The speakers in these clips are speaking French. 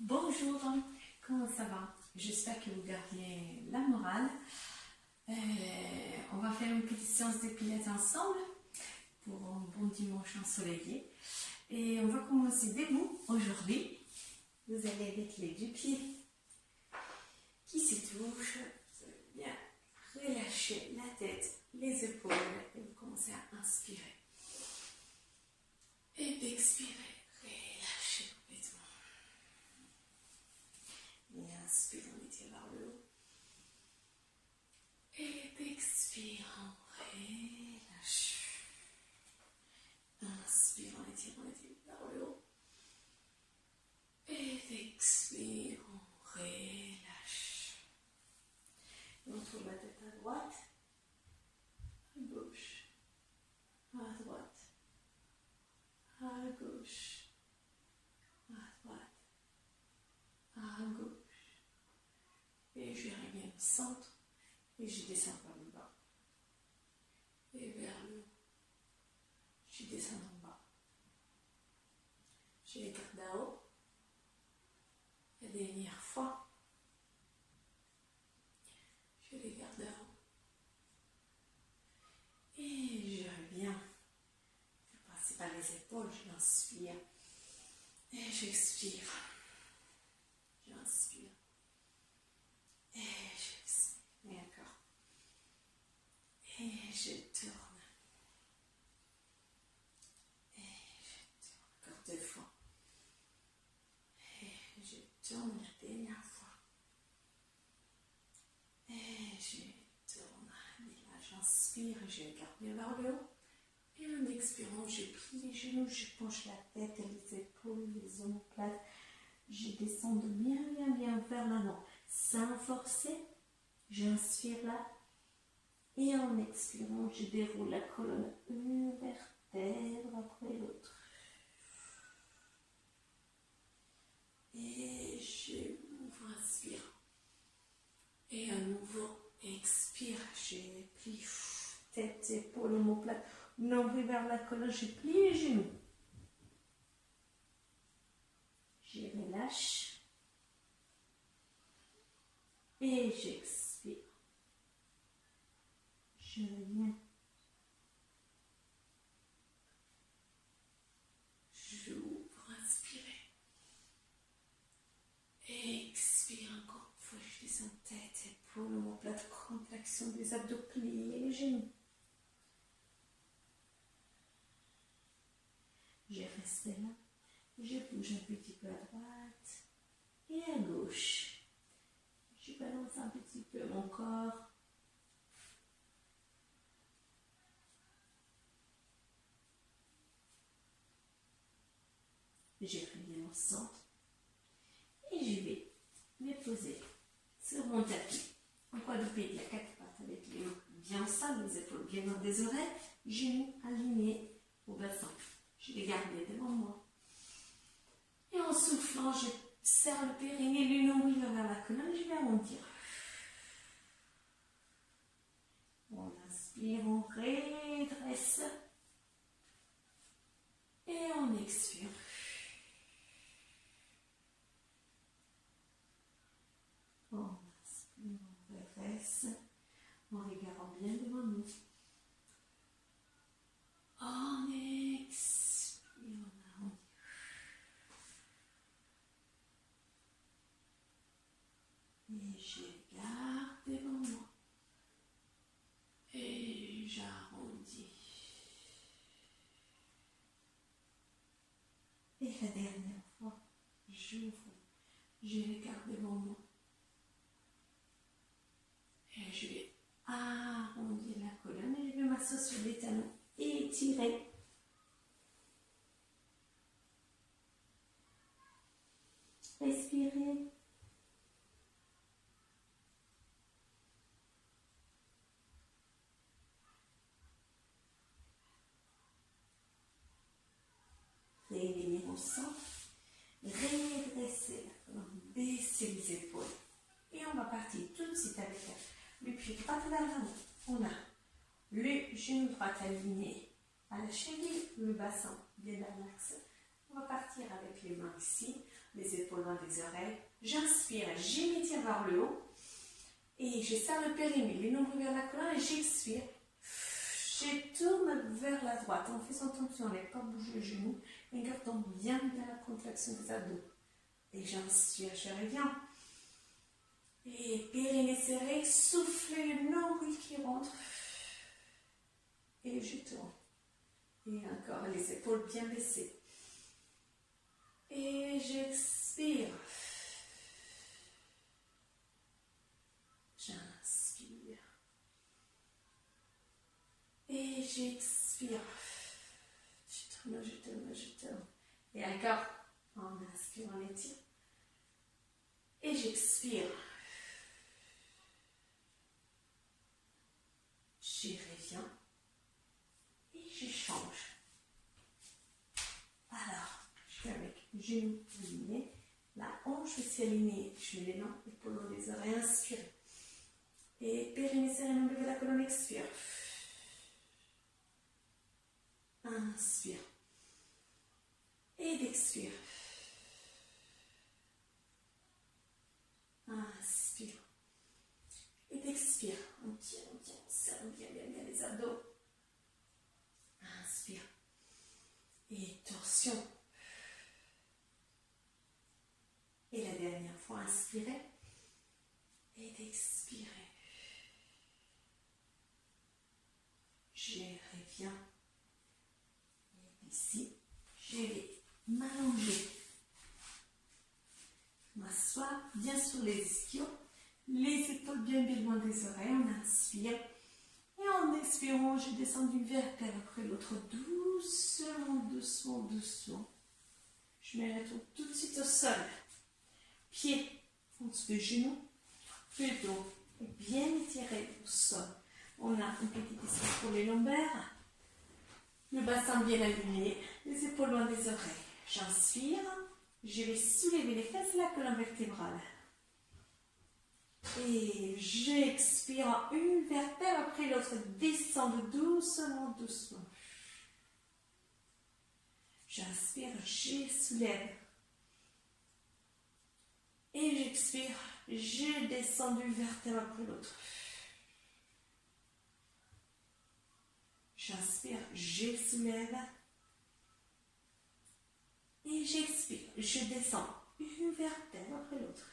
Bonjour, comment ça va? J'espère que vous gardez la morale. On va faire une petite séance de pilates ensemble pour un bon dimanche ensoleillé. Et on va commencer debout aujourd'hui. Vous allez avec les deux pieds qui se touchent. Vous allez bien relâcher la tête, les épaules et vous commencez à inspirer. Et d'expirer. Relâchez complètement. Et inspire, on étire vers le haut. Et d'expire, on relâche. Inspire, on étire vers le haut. Et d'expire, on relâche. Et on tourne la tête à droite, à gauche, à droite, à gauche, à droite, à gauche. Et je reviens au centre et je descends par le bas. Et vers le haut. Je descends en bas. Je les garde à haut. La dernière fois. Je les garde à haut. Et je reviens. Je passe par les épaules, j'inspire. Et j'expire. J'inspire. Et j'expire. D'accord. Et je tourne. Et je tourne. Encore deux fois. Et je tourne la dernière fois. Et je tourne. Et là, j'inspire. Je garde bien vers le haut. Et en expirant, je plie les genoux. Je penche la tête, les épaules, les omoplates. Je descends de bien vers l'avant. Sans forcer. J'inspire là. Et en expirant, je déroule la colonne, une vertèbre après l'autre. Et je m'ouvre, inspire. Et à nouveau, expire, je plie, tête, épaule, omoplate, nombril vers la colonne, je plie les genoux. Je relâche. Et j'expire. Je reviens. J'ouvre, inspirez. Expire encore une fois, je descends tête, épaule, omoplate, contraction des abdos, plier les genoux. Je reste là. Je bouge un petit peu à droite et à gauche. Je balance un petit peu mon corps. Je reviens au centre et je vais me poser sur mon tapis. En quadrupède, il y a quatre pattes avec les mains bien stables, les épaules bien dans des oreilles, genoux alignés au bassin. Je les garde devant moi. Et en soufflant, je serre le périnée, le nombril vers la colonne, je vais arrondir. On inspire, on redresse. Et on expire. On inspire, on redresse. On regarde bien devant nous. On expire, on arrondit. Et je garde devant moi. Et j'arrondis. Et la dernière fois, j'ouvre. Je regarde devant moi. Et je vais arrondir la colonne et je vais m'asseoir sur les talons et étirer. Respirez. Revenir au centre. Redresser la colonne. Baisser les épaules. Et on va partir tout de suite avec le pied droit vers l'avant. On a le genou droit aligné à la cheville, le bassin bien dans l'axe. On va partir avec les mains ici. les épaules loin des oreilles. J'inspire, j'étire vers le haut. Et je serre le périnée, les nombres vers la colonne et j'expire. Je tourne vers la droite en faisant attention à ne pas bouger le genou et gardant bien la contraction des abdos. Et j'inspire, je reviens. Et périnée serré, soufflez le nombril qui rentre. Et je tourne. Et encore les épaules bien baissées. Et j'expire. J'inspire. Et j'expire. Je tourne, je tourne, je tourne. Et encore, on inspire, on étire. Et j'expire. Je reviens. Et je change. Alors, je fais avec genou aligné. La hanche aussi alignée. Je mets les mains, épaules dans les oreilles, inspire. Et périnée serré, nombril vers la colonne, expire. Inspire. Et d'expire. Inspire. Et d'expire. On tient, on serre bien les abdos. Inspire. Et torsion. Et la dernière fois, inspirez. Et d'expirer. Je reviens. Et ici, je vais m'allonger. M'asseoir bien sur les ischios. Les épaules bien loin des oreilles. On inspire. Et en expirant, je descends d'une vertèbre après l'autre. Doucement, doucement, doucement. Je me retrouve tout de suite au sol. Pieds en dessous des genoux. Le dos est bien étiré au sol. On a une petite espace pour les lombaires. Le bassin bien aligné. Les épaules loin des oreilles. J'inspire. Je vais soulever les fesses et la colonne vertébrale. Et j'expire une vertèbre après l'autre. Descendre doucement, doucement. J'inspire, je soulève. Et j'expire, je descends d'une vertèbre après l'autre. J'inspire, je soulève. Et j'expire, je descends une vertèbre après l'autre.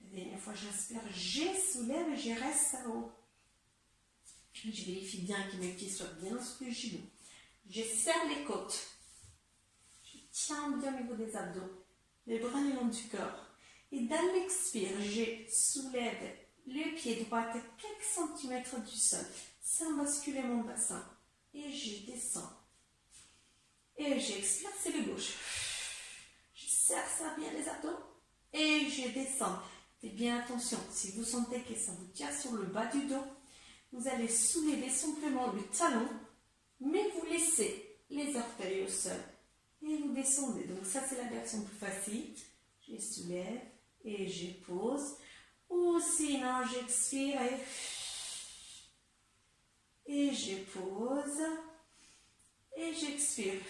La dernière fois, j'inspire, je soulève et je reste à haut. Je vérifie bien que mes pieds soient bien sous les genoux. Je serre les côtes. Je tiens bien au niveau des abdos. Les bras le long du corps. Et dans l'expire, je soulève le pied droit à quelques centimètres du sol, sans basculer mon bassin. Et je descends. Et j'expire, c'est le gauche. Je serre ça bien les abdos. Et je descends. Faites bien attention, si vous sentez que ça vous tient sur le bas du dos, vous allez soulever simplement le talon, mais vous laissez les orteils au sol. Et vous descendez. Donc ça, c'est la version plus facile. Je soulève et je pose. Ou sinon, j'expire et je pose. Et j'expire.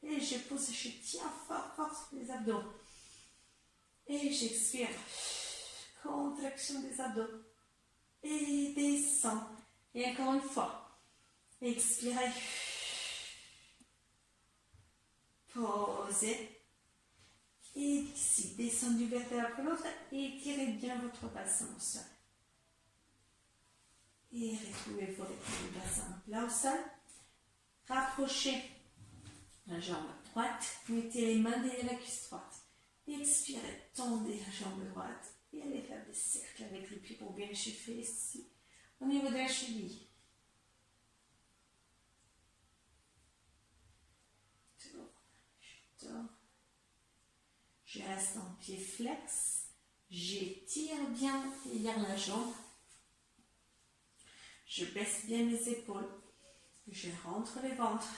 Et je pose, je tiens fort, fort sur les abdos. Et j'expire. Contraction des abdos. Et descend. Et encore une fois. Expirez. Posez. Et ici, descendez du vertèbre après l'autre. Et tirez bien votre bassin au sol. Et retrouvez le bassin là au sol. Rapprochez la jambe droite. Mettez les mains derrière la cuisse droite. Expirez. Tendez la jambe droite. Et allez faire des cercles avec le pied pour bien chauffer ici, au niveau de la cheville. Je tourne. Je reste en pied flex. J'étire bien derrière la jambe. Je baisse bien mes épaules. Je rentre les ventres.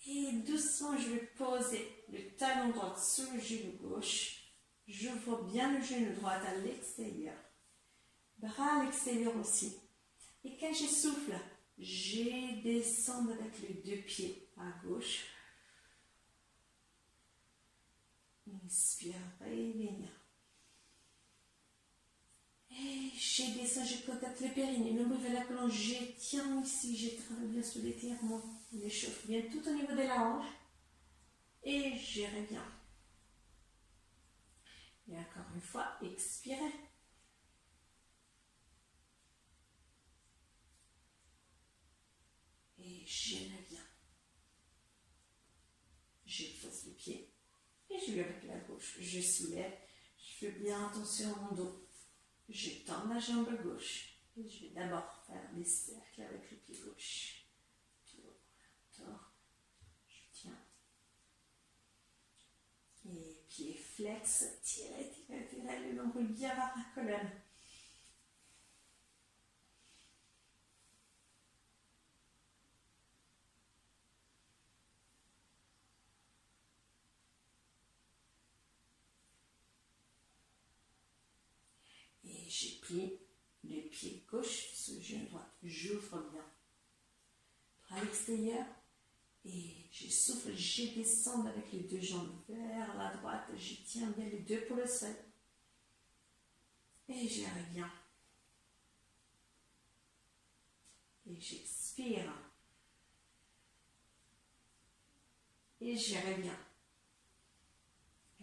Et doucement, je vais poser le talon droit sur le genou gauche. Je vois bien le genou droit à l'extérieur. Bras à l'extérieur aussi. Et quand je souffle, je descends avec les deux pieds à gauche. Inspire, revenir. Et je descends, je contacte le périnée. N'oubliez la colonne, je tiens ici, je travaille bien sur l'étirement. Je chauffe bien tout au niveau de la hanche. Et je reviens. Et encore une fois, expirez. Et je reviens. Je pose le pied. Et je vais avec la gauche. Je soulève. Je fais bien attention à mon dos. Je tends la jambe gauche. Et je vais d'abord faire des cercles avec le pied gauche. Tord. Je tiens. Et pied flex. Tirez, tirez, tirez. Le nombril bien vers la colonne. Et je plie le pied gauche sur le genou droit. J'ouvre bien. Bras à l'extérieur. Et je souffle, je descends avec les deux jambes vers la droite. Je tiens bien les deux pour le sol. Et je reviens. Et j'expire. Et je reviens.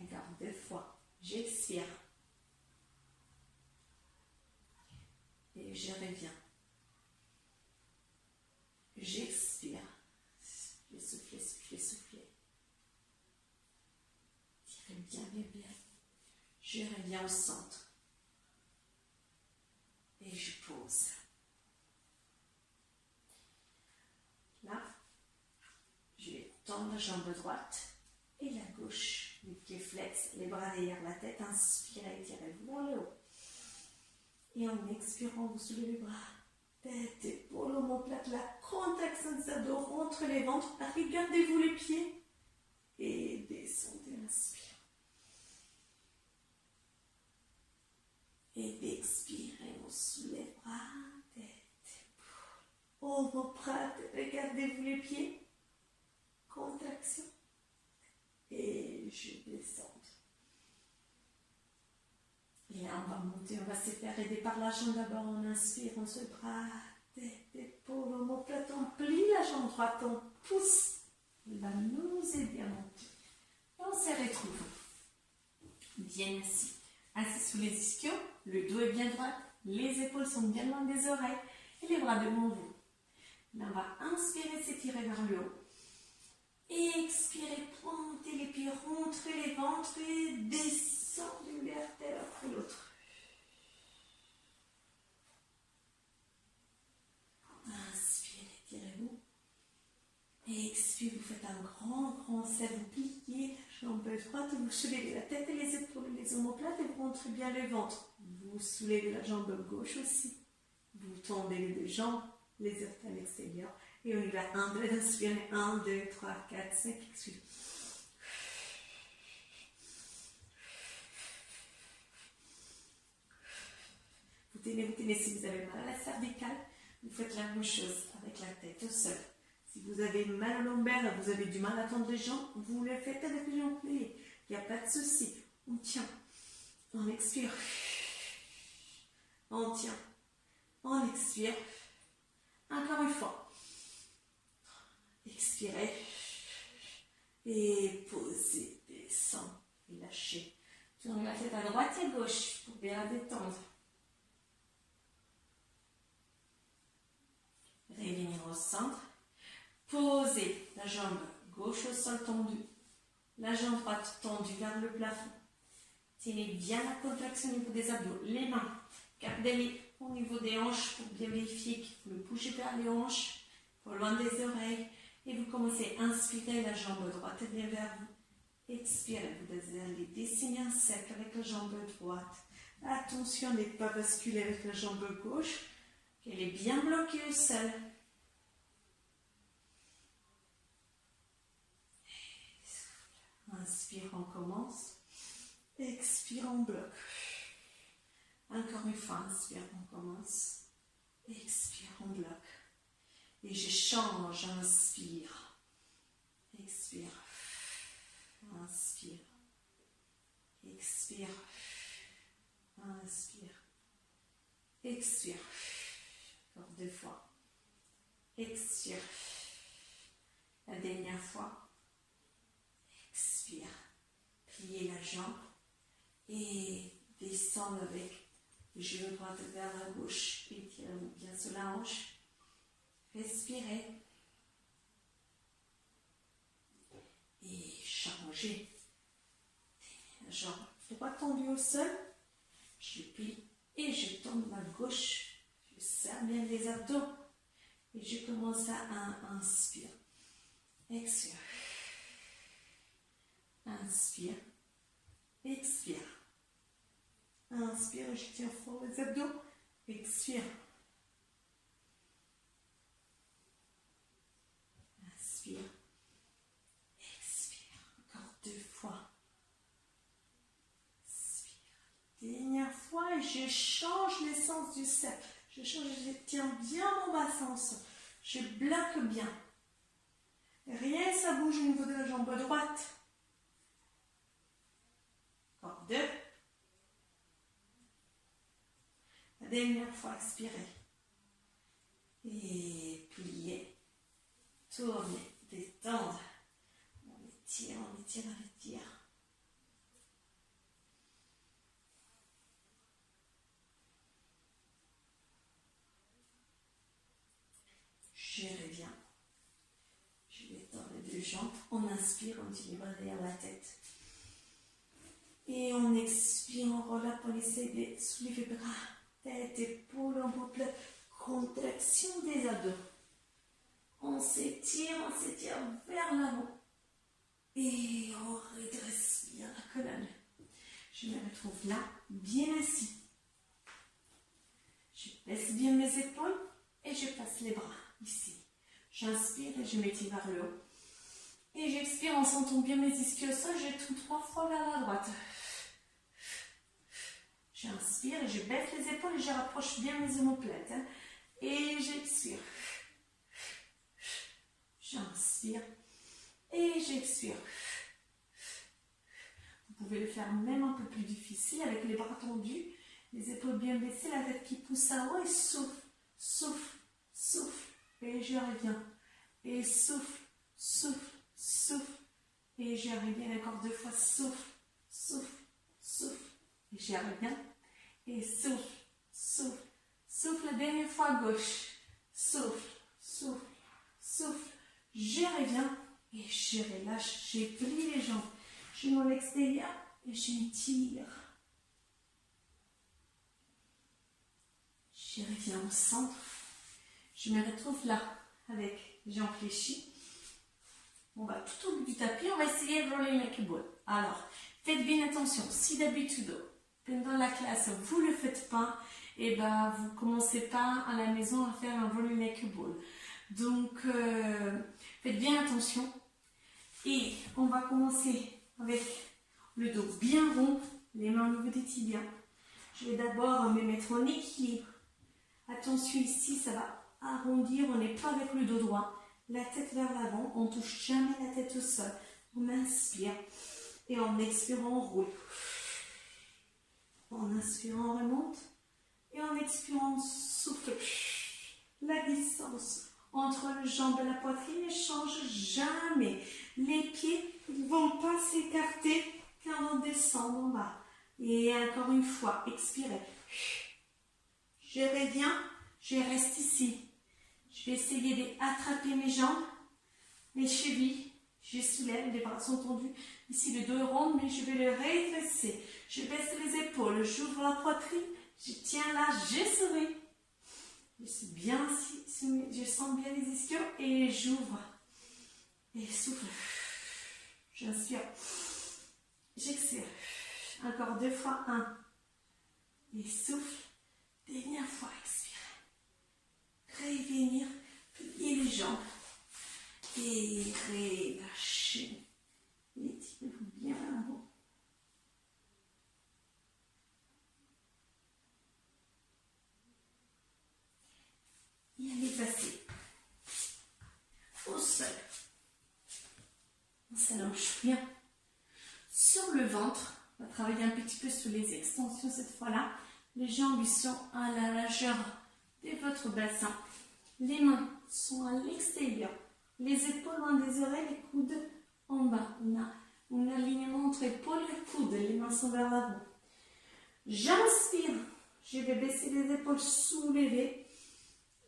Encore 2 fois. J'expire. Et je reviens. J'expire. Je souffle, souffle, souffle. Tirez bien, bien, bien. Je reviens au centre. Et je pose. Là, je vais tendre la jambe droite et la gauche. Les pieds flex, les bras derrière la tête. Inspirez, tirez-vous vers le haut. Et en expirant, vous soulevez les bras. Tête, épaule, omoplate, la contraction des abdos entre les ventres. Regardez-vous les pieds. Et descendez, inspire. Et d'expirer, on soulève bras, tête, épaule, omoplate. Regardez-vous les pieds. Contraction. Et je descends. Et là, on va monter, on va s'aider par la jambe d'abord. On inspire, on se bras, tête, épaule, omoplate, on plie la jambe droite, on pousse. Il va nous aider à monter. Et on se retrouve. Bien assis. Assis sous les ischios, le dos est bien droit, les épaules sont bien loin des oreilles et les bras devant vous. Là, on va inspirer, s'étirer vers le haut. Et expirer, pointer les pieds, rentrer les ventres et descendre une vertèbre après l'autre. Inspirez, tirez-vous. Et expirez, vous faites un grand cercle. Vous pliez la jambe droite, vous soulevez la tête et les épaules, les omoplates et vous rentrez bien le ventre. Vous soulevez la jambe gauche aussi. Vous tendez les deux jambes, les orteils à l'extérieur. Et on y va. 1, 2, inspirez. 1, 2, 3, 4, 5, expirez. Vous tenez. Si vous avez mal à la cervicale, vous faites la même chose avec la tête au sol. Si vous avez mal à lombaire, vous avez du mal à tendre les jambes, vous le faites avec les jambes pliées. Il n'y a pas de souci. On tient. On expire. On tient. On expire. Encore une fois. Expirez. Et posez, descendez et lâchez. Tournez la tête à droite et à gauche pour bien détendre. Revenir au centre. Posez la jambe gauche au sol tendue. La jambe droite tendue vers le plafond. Tenez bien la contraction au niveau des abdos. Les mains, gardez-les au niveau des hanches pour bien vérifier que vous ne bougez pas les hanches, pas loin des oreilles. Et vous commencez à inspirer, la jambe droite vient vers vous. Expirez, vous allez dessiner un cercle avec la jambe droite. Attention à ne pas basculer avec la jambe gauche, qu'elle est bien bloquée au sol. Inspire, on commence. Expire, on bloque. Encore une fois, inspire, on commence. expire, on bloque. Et je change, inspire, expire, inspire, expire, inspire, expire. Encore 2 fois. Expire. La dernière fois. Expire. Pliez la jambe et descendre avec le genou droit vers la gauche. Étirez-vous bien sur la hanche. Respirez. Et changez. La jambe droite tendue au sol. Je plie et je tends ma gauche. Je serre bien les abdos. Et je commence à inspire. Expire. Inspire. Expire. Inspire, je tiens fort les abdos. Expire. Inspire. Expire. Encore 2 fois. Inspire. Dernière fois, et je change l'essence du cercle. Je change, je tiens bien mon bassin au sol. Je bloque bien. Rien, ça bouge au niveau de la jambe droite. Encore 2. La dernière fois, expirez. Et pliez. Tournez, détendre. On étire, on étire, on étire. Je reviens. Je vais tendre les 2 jambes. On inspire, on tire les bras derrière la tête. Et on expire, on relâche, on essaie de soulever les bras, tête, épaules, on couple, contraction des abdos. On s'étire vers l'avant. Et on redresse bien la colonne. Je me retrouve là, bien assis. Je baisse bien mes épaules et je passe les bras ici. J'inspire et je m'étire vers le haut. Et j'expire en sentant bien mes ischios au sol. Je tourne 3 fois vers la droite. J'inspire et je baisse les épaules et je rapproche bien mes omoplates. Et j'expire. J'inspire et j'expire. Vous pouvez le faire même un peu plus difficile avec les bras tendus, les épaules bien baissées, la tête qui pousse à haut et souffle, souffle, souffle. Et je reviens. Et souffle, souffle, souffle. Et je reviens encore 2 fois. Souffle, souffle, souffle. Et je reviens. Et souffle, souffle, souffle. La dernière fois à gauche. Souffle, souffle, souffle. Je reviens. Et je relâche. Je plie les jambes. Je mets mon extérieur et j'étire. Je reviens au centre. Je me retrouve là, avec les jambes fléchies. On va tout au bout du tapis, on va essayer de roller like a ball. Alors, faites bien attention, si d'habitude, pendant la classe, vous ne le faites pas, et ben vous ne commencez pas à la maison à faire un rolling like a ball. Donc, faites bien attention. Et on va commencer avec le dos bien rond, les mains au niveau des tibias. Je vais d'abord me mettre en équilibre. Attention ici, ça va arrondir, on n'est pas avec le dos droit. La tête vers l'avant, on ne touche jamais la tête au sol. On inspire et en expirant, on roule. En inspirant, on remonte et en expirant, on souffle. La distance entre les jambes et la poitrine ne change jamais. Les pieds ne vont pas s'écarter quand on descend en bas. Et encore une fois, expirez. Je reviens, je reste ici. Je vais essayer d'attraper mes jambes, mes chevilles. Je soulève, les bras sont tendus. Ici, le dos est rond, mais je vais le redresser. Je baisse les épaules, j'ouvre la poitrine. Je tiens là, je souris. Je suis bien ici, je sens bien les ischios et j'ouvre. Et souffle. J'inspire. J'expire. Encore 2 fois. 1. Et souffle. Dernière fois, expire. Revenir, plier les jambes. Et relâchez. Étirez-vous bien en haut. s'allonge bien sur le ventre. On va travailler un petit peu sur les extensions cette fois-là. Les jambes sont à la largeur de votre bassin. Les mains sont à l'extérieur. Les épaules loin des oreilles, les coudes en bas. On a un alignement entre épaules et coudes. Les mains sont vers l'avant. J'inspire. Je vais baisser les épaules, soulever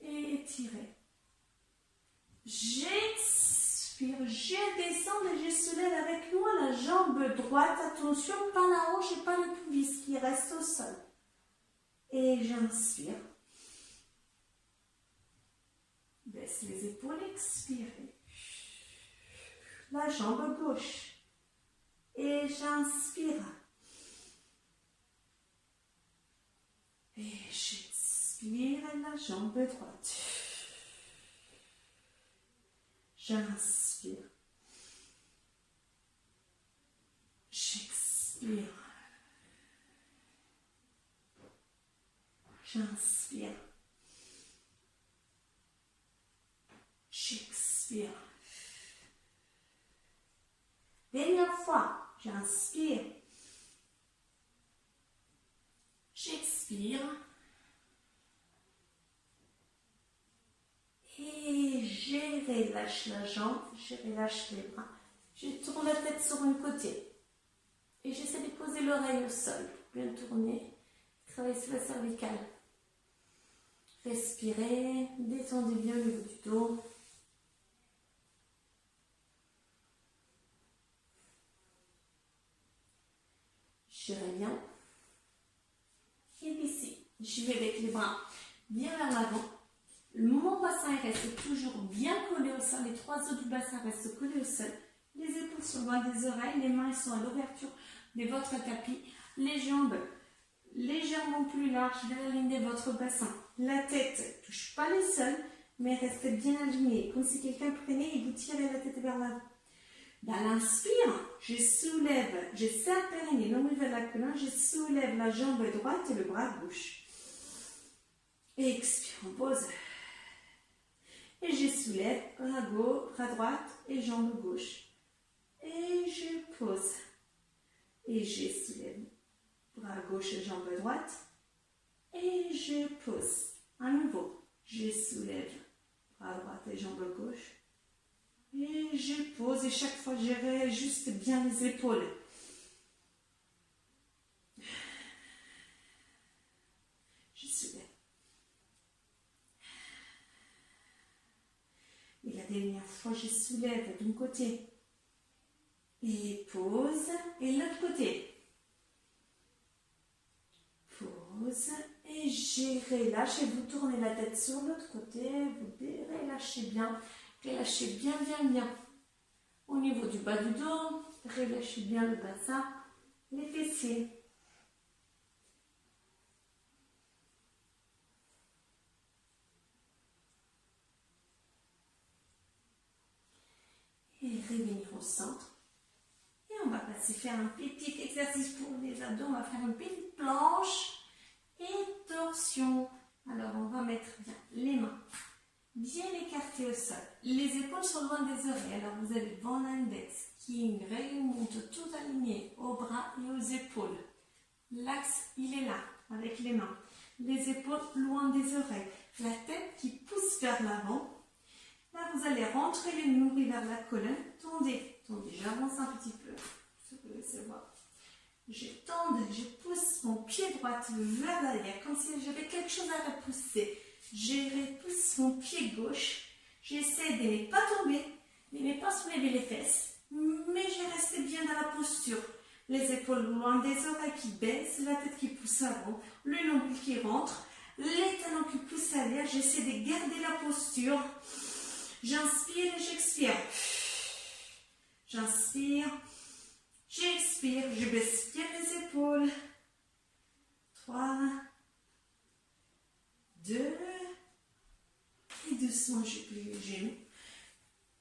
et étirer. J'expire, je descends et je soulève avec moi la jambe droite. Attention, pas la hanche et pas le pubis qui reste au sol. Et j'inspire. Baisse les épaules, expirez. La jambe gauche. Et j'inspire. Et j'expire la jambe droite. J'inspire. J'expire. J'inspire. J'expire. Dernière fois, j'inspire. J'expire. Et je relâche la jambe, je relâche les bras. Je tourne la tête sur un côté. Et j'essaie de poser l'oreille au sol. Bien tourner. Travailler sur la cervicale. Respirez. Détendez bien le niveau du dos. Je reviens. Et ici, je vais avec les bras bien vers l'avant. Mon bassin reste toujours bien collé au sol. Les trois os du bassin restent collés au sol. Les épaules sont loin des oreilles. Les mains sont à l'ouverture de votre tapis. Les jambes légèrement plus larges vers la ligne de votre bassin. La tête ne touche pas le sol, mais reste bien alignée. Comme si quelqu'un prenait et vous tirez la tête vers l'avant. Dans l'inspire, je soulève, je serre le périnée, l'ombre vers la colonne, je soulève la jambe droite et le bras gauche. Expire, on pose. Et je soulève bras gauche, bras droite et jambe gauche. Et je pose. Et je soulève bras gauche et jambe droite. Et je pose. À nouveau, je soulève bras droite et jambe gauche. Et je pose et chaque fois je réajuste bien les épaules. Je soulève. Et la dernière fois je soulève d'un côté. Et pose. Et l'autre côté. Pose. Et je relâche et vous tournez la tête sur l'autre côté. Vous relâchez bien. Relâchez bien, bien, bien. Au niveau du bas du dos, relâchez bien le bassin, les fessiers. Et revenir au centre. Et on va passer faire un petit exercice pour les abdos. On va faire une petite planche et torsion. Alors, on va mettre bien les mains bien écartées au sol. Les épaules sont loin des oreilles. Alors, vous avez bon index qui remonte tout aligné aux bras et aux épaules. L'axe, il est là, avec les mains. Les épaules loin des oreilles. La tête qui pousse vers l'avant. Là, vous allez rentrer les nourris vers la colonne. Tendez, tendez. J'avance un petit peu. Je peux laisser voir. Je tends, je pousse mon pied droit vers l'arrière, comme si j'avais quelque chose à repousser. Je repousse mon pied gauche. J'essaie de ne pas tomber, de ne pas soulever les fesses, mais je reste bien dans la posture. Les épaules loin des oreilles qui baissent, la tête qui pousse avant, le nombril qui rentre, les talons qui poussent à l'air. J'essaie de garder la posture. J'inspire et j'expire. J'inspire, j'expire, je baisse bien les épaules. 3, 2, et doucement je plie les genoux.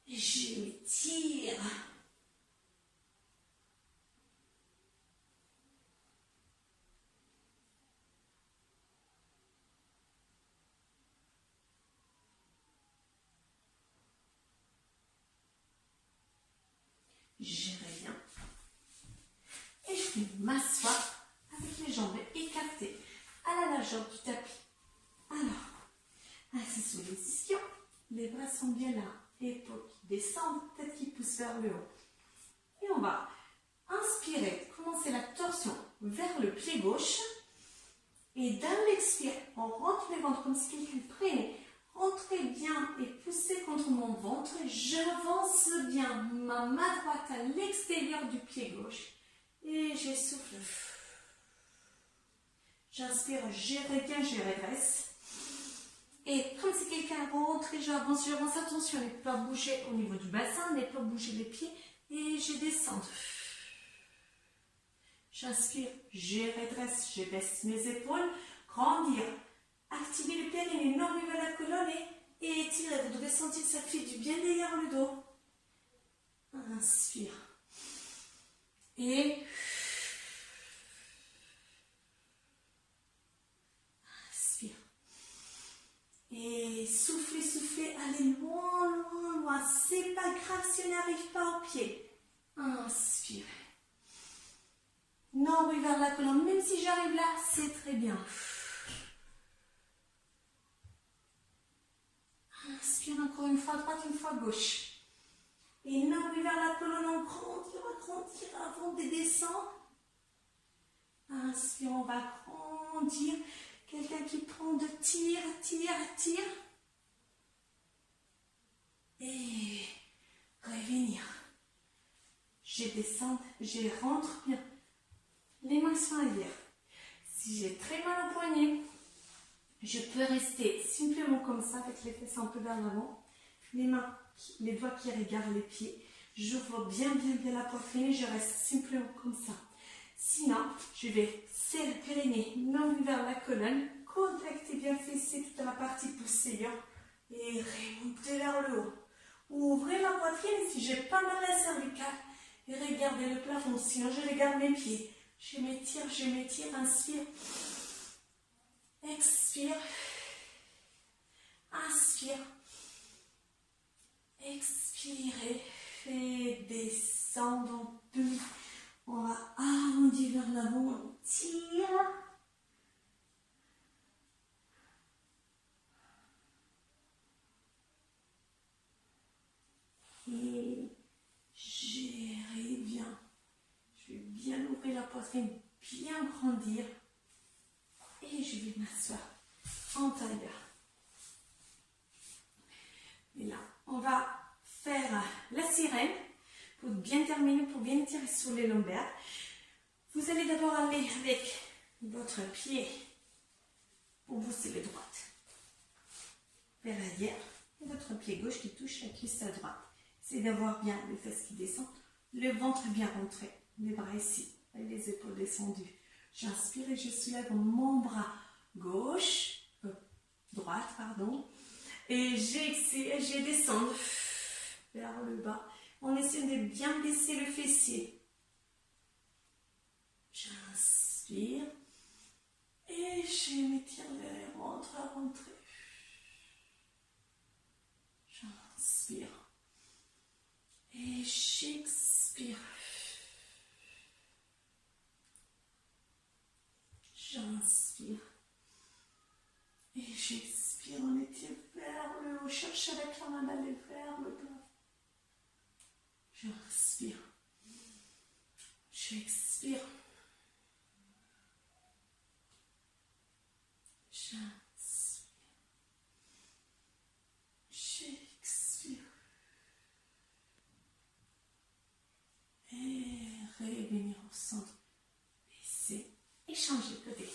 Et je m'étire. je reviens. Et je vais m'asseoir avec les jambes écartées à la largeur du tapis. Alors, assis sous les ischions, les bras sont bien là, épaules qui descendent, tête qui pousse vers le haut. Et on va inspirer, commencer la torsion vers le pied gauche. Et dans l'expire, on rentre le ventre comme si quelqu'un prenait. Rentrez bien et poussez contre mon ventre. J'avance bien ma main droite à l'extérieur du pied gauche. Et j'essouffle. J'inspire, je reviens, je redresse. Et comme si quelqu'un rentre, j'avance. Attention à ne pas bouger au niveau du bassin, ne pas bouger les pieds. Et je descends. J'inspire, je redresse, je baisse mes épaules. Grandir. Activez le périnée, énorme vers la colonne et étirez. Vous devez sentir que ça fait du bien derrière le dos. Inspire. Et inspire. Et soufflez, soufflez. Allez loin, loin, loin. C'est pas grave si on n'arrive pas au pied. Inspire. Nombril vers la colonne. Même si j'arrive là, c'est très bien. Inspire encore une fois droite, une fois gauche. Et nombril vers la colonne, on grandir avant de descendre. Inspire, on va grandir. Quelqu'un qui prend de tire. Et revenir. Je descends, je rentre bien. Les mains sont à l'air. Si j'ai très mal au poignet, je peux rester simplement comme ça, avec les fesses un peu vers l'avant. Les mains, les doigts qui regardent les pieds. J'ouvre bien la poitrine et je reste simplement comme ça. Sinon, je vais serrer le périnée, main vers la colonne, contracter bien fessier toute la partie postérieure et remonter vers le haut. Ouvrez la poitrine si j'ai pas mal la cervicale et regardez le plafond. Sinon, je regarde mes pieds. Je m'étire, inspire. Expire. Inspire. Expirez. Et descendre un peu. On va arrondir vers l'avant. On tire. Et gérez bien. Je vais bien ouvrir la poitrine, bien grandir. Et je vais m'asseoir en tailleur. Et là, on va faire la sirène pour bien terminer, pour bien tirer sur les lombaires. Vous allez d'abord aller avec votre pied pour booster les droites vers l'arrière et votre pied gauche qui touche la cuisse à droite. C'est d'avoir bien les fesses qui descendent, le ventre bien rentré, les bras ici, et les épaules descendues. J'inspire et je soulève mon bras droite, et je descends vers le bas. On essaie de bien baisser le fessier. J'inspire et je m'étire vers le ventre à rentrer. J'inspire et j'expire. J'inspire et j'expire. On étire vers le haut. Cherchez avec la main d'aller vers le bas. J'inspire. J'expire. J'inspire. J'expire. Et revenir au centre. Baisser. Et changer de côté.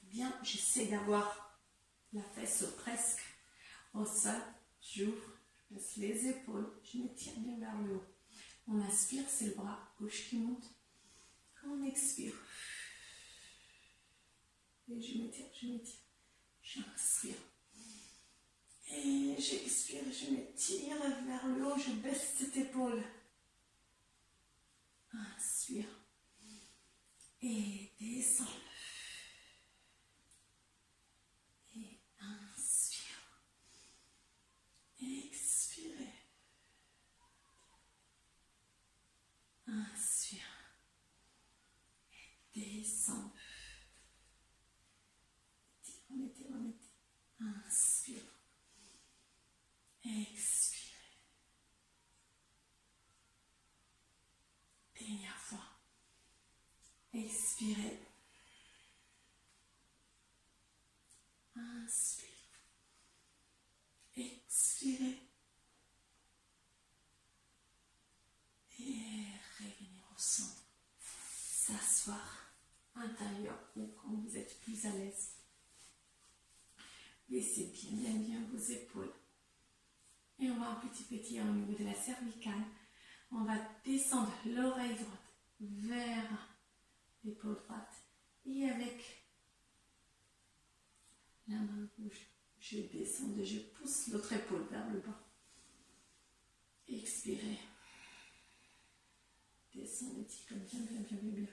Bien, j'essaie d'avoir la fesse presque au sol. J'ouvre, je baisse les épaules, je m'étire bien vers le haut. On inspire, c'est le bras gauche qui monte. On expire. Et je m'étire. J'inspire. Et j'expire, je m'étire vers le haut, je baisse cette épaule. Inspire. Et descends. Et inspire. Et descend. On était. Inspire. Expire. Dernière fois. Expirez. Inspire. Expirez. Et revenir au centre. S'asseoir intérieur ou quand vous êtes plus à l'aise. Baissez bien vos épaules. Et on va un petit au niveau de la cervicale. On va descendre l'oreille droite vers l'épaule droite. Et avec la main gauche, je descends, je pousse l'autre épaule vers le bas. Expirez. Descendez comme bien.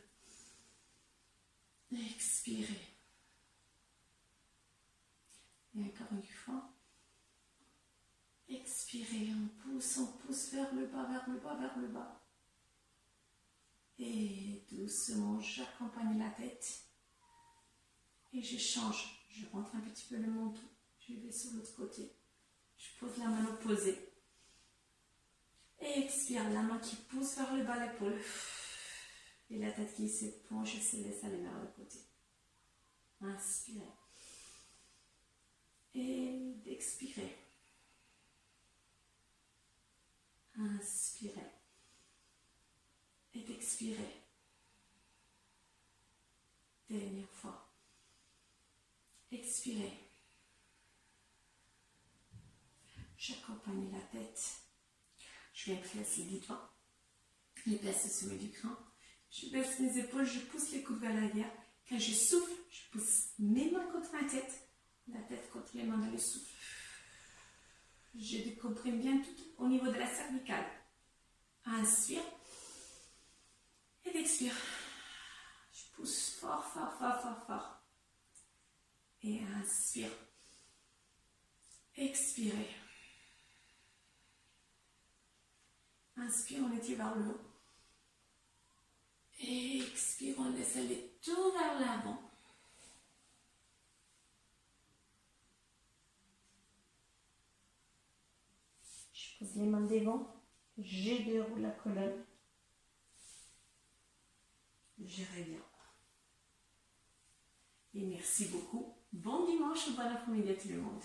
Expirez. Et encore une fois. Expirez, on pousse vers le bas. Et doucement, j'accompagne la tête. Et je change. Je rentre un petit peu le menton. Je vais sur l'autre côté. Je pose la main opposée. Et expire, la main qui pousse vers le bas l'épaule. Et la tête qui se penche et se laisse aller vers le côté. Inspirez. Et d'expirer. Inspirez. Et d'expirer. Dernière fois. Expirez. J'accompagne la tête. Je viens placer les doigts. Les placer sur le cran. Je baisse mes épaules, je pousse les coudes vers l'arrière. Quand je souffle, je pousse mes mains contre ma tête. La tête contre les mains dans le souffle. Je décomprime bien tout au niveau de la cervicale. Inspire. Et d'expire. Je pousse fort. Et inspire. Expirez. Inspire, on étire vers le haut. Et expire, on laisse aller tout vers l'avant. Je pose les mains devant. Je déroule la colonne. Je reviens. Et merci beaucoup. Bon dimanche, bon après-midi à tout le monde.